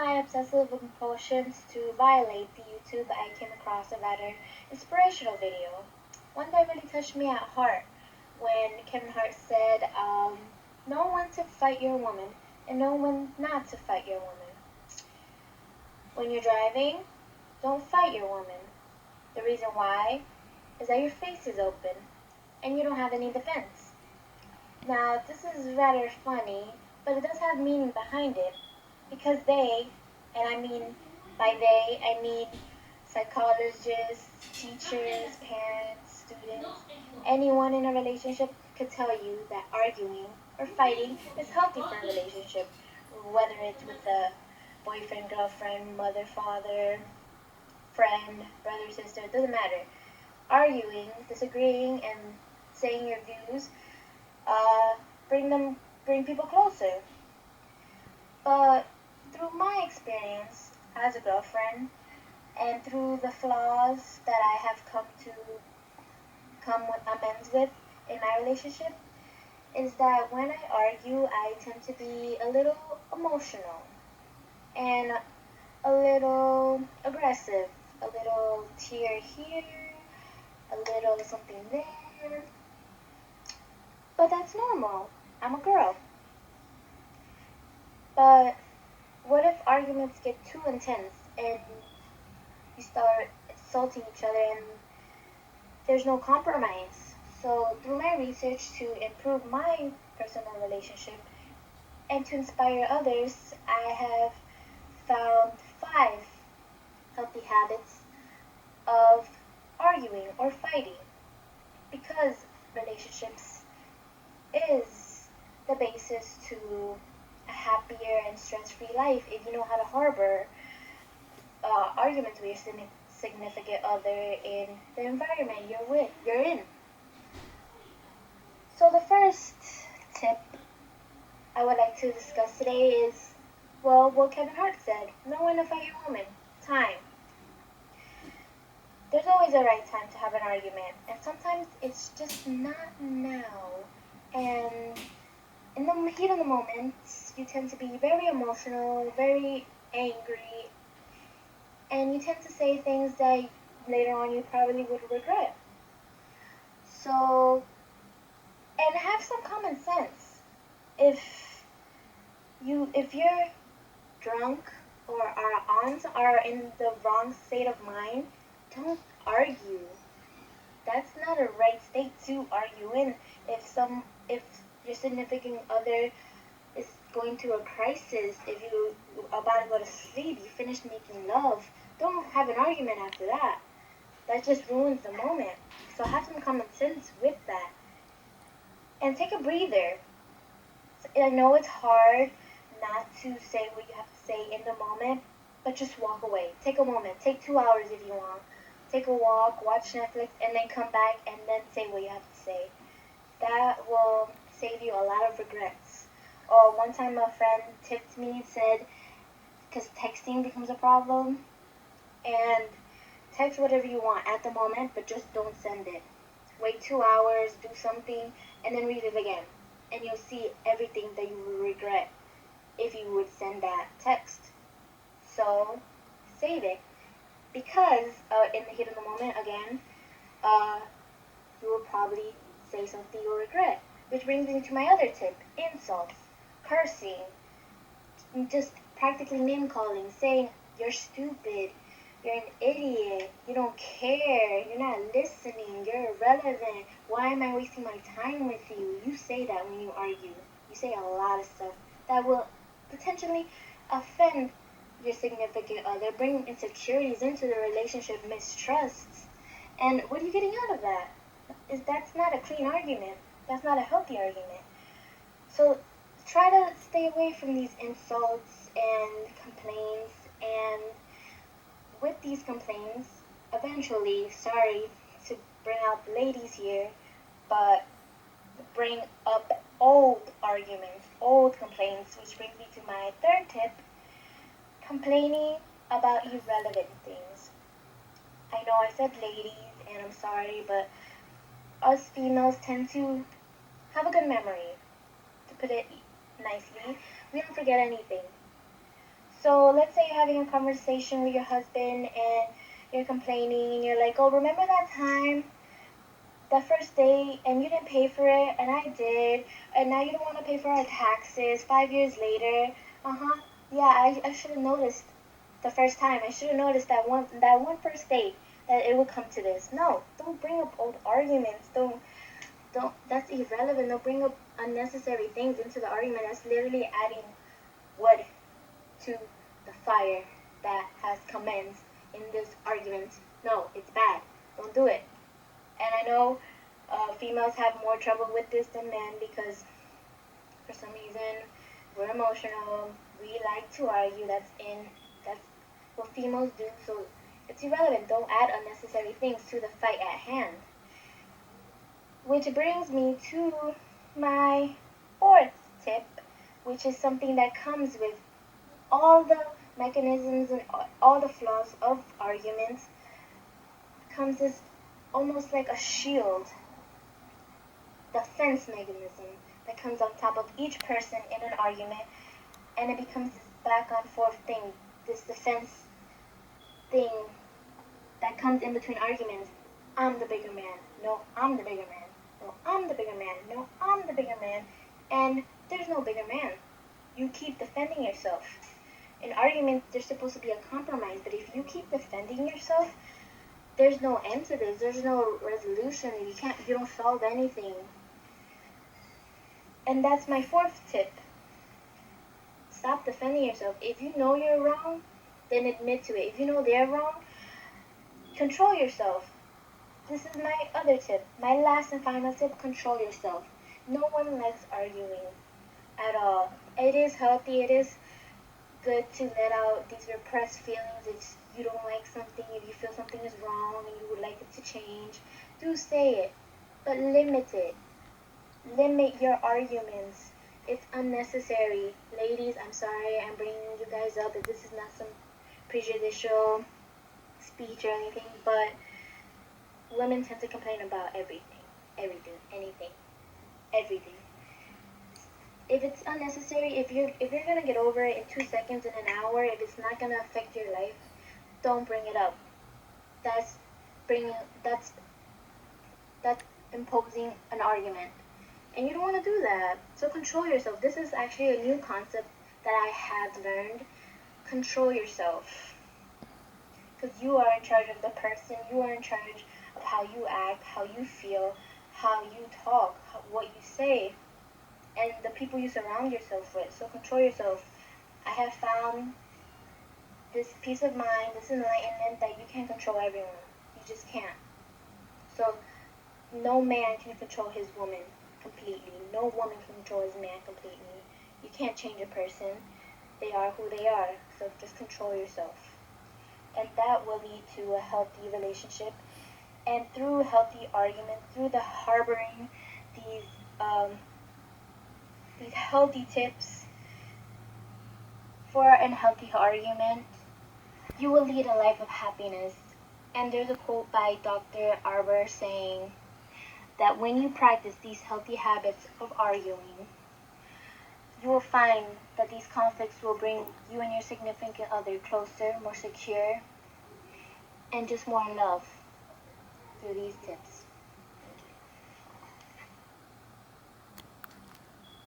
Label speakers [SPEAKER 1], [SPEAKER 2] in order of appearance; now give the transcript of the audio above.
[SPEAKER 1] my obsessive compulsions to violate the YouTube, I came across a rather inspirational video. One that really touched me at heart when Kevin Hart said, know when to fight your woman and know when not to fight your woman. When you're driving, don't fight your woman. The reason why is that your face is open and you don't have any defense. Now, this is rather funny, but it does have meaning behind it because they, and I mean by they, I mean psychologists, teachers, parents, students, anyone in a relationship could tell you that arguing or fighting is healthy for a relationship, whether it's with a boyfriend, girlfriend, mother, father, friend, brother, sister, it doesn't matter. Arguing, disagreeing, and saying your views uh, bring people closer. But through my experience as a girlfriend and through the flaws that I have come with amends with in my relationship is that when I argue, I tend to be a little emotional and a little aggressive, a little tear here, a little something there. But that's normal. I'm a girl. But what if arguments get too intense and you start insulting each other and there's no compromise? So, through my research to improve my personal relationship and to inspire others, I have found 5 healthy habits of arguing or fighting because relationships is the basis to a happier and stress-free life if you know how to harbor arguments with your significant other in the environment you're in. So the first tip I would like to discuss today is, well, what Kevin Hart said: know when to fight your woman. Time. There's always a right time to have an argument, and sometimes it's just not now. And in the heat of the moment, you tend to be very emotional, very angry, and you tend to say things that later on you probably would regret. So, and have some common sense. If you're drunk or are in the wrong state of mind, don't argue. That's not a right state to argue in. If your significant other is going through a crisis, if you about to go to sleep, you finish making love, don't have an argument after that. That just ruins the moment. So have some common sense with that. And take a breather. I know it's hard not to say what you have to say in the moment, but just walk away. Take a moment. Take 2 hours if you want. Take a walk, watch Netflix, and then come back and then say what you have to say. That will save you a lot of regrets. Or one time a friend tipped me and said, because texting becomes a problem, and text whatever you want at the moment, but just don't send it. Wait 2 hours, do something, and then read it again. And you'll see everything that you will regret if you would send that text. So, save it. Because in the heat of the moment, again, you will probably say something you'll regret. Which brings me to my other tip: insults, cursing, just practically name calling, saying you're stupid, you're an idiot, you don't care, you're not listening, you're irrelevant, why am I wasting my time with you? You say that when you argue. You say a lot of stuff that will potentially offend your significant other, bring insecurities into the relationship, mistrusts. And what are you getting out of that? That's not a clean argument. That's not a healthy argument. So try to stay away from these insults and complaints. And with these complaints, eventually, sorry to bring out the ladies here, but bring up old arguments, old complaints, which brings me to my third tip: complaining about irrelevant things. I know I said ladies, and I'm sorry, but us females tend to have a good memory. To put it nicely, we don't forget anything. So let's say you're having a conversation with your husband and you're complaining and you're like, oh, remember that time, that first date, and you didn't pay for it and I did, and now you don't want to pay for our taxes 5 years later. Uh-huh. Yeah, I should have noticed the first time. I should have noticed that one first date that it would come to this. No, don't bring up old arguments. Don't That's irrelevant. Don't bring up unnecessary things into the argument. That's literally adding wood to the fire that has commenced in this argument. No, it's bad. Don't do it. And I know females have more trouble with this than men because for some reason we're emotional. We like to argue. That's what females do. So it's irrelevant. Don't add unnecessary things to the fight at hand. Which brings me to my fourth tip, which is something that comes with all the mechanisms and all the flaws of arguments, comes as almost like a shield, defense mechanism that comes on top of each person in an argument, and it becomes this back and forth thing, this defense thing that comes in between arguments. I'm the bigger man. No, I'm the bigger man. No, I'm the bigger man. No, I'm the bigger man. And there's no bigger man. You keep defending yourself. In arguments, there's supposed to be a compromise, but if you keep defending yourself, there's no end to this. There's no resolution. You don't solve anything. And that's my fourth tip. Stop defending yourself. If you know you're wrong, then admit to it. If you know they're wrong, control yourself. This is my other tip. My last and final tip, control yourself. No one likes arguing at all. It is healthy. It is good to let out these repressed feelings. If you don't like something, if you feel something is wrong and you would like it to change, do say it. But limit it. Limit your arguments. It's unnecessary. Ladies, I'm sorry I'm bringing you guys up. This is not some prejudicial speech or anything, but women tend to complain about everything, anything, everything. If it's unnecessary, if you're gonna get over it in 2 seconds, in an hour, if it's not gonna affect your life, don't bring it up. That's bringing that's imposing an argument, and you don't want to do that. So control yourself. This is actually a new concept that I have learned. Control yourself, because you are in charge of the person. You are in charge of how you act, how you feel, how you talk, what you say, and the people you surround yourself with. So control yourself. I have found this peace of mind, this enlightenment, that you can't control everyone. You just can't. So no man can control his woman completely. No woman can control his man completely. You can't change a person. They are who they are. So just control yourself. And that will lead to a healthy relationship. And through healthy argument, through the harboring these healthy tips for an healthy argument, you will lead a life of happiness. And there's a quote by Dr. Arbor saying that when you practice these healthy habits of arguing, you will find that these conflicts will bring you and your significant other closer, more secure, and just more in love through these tips.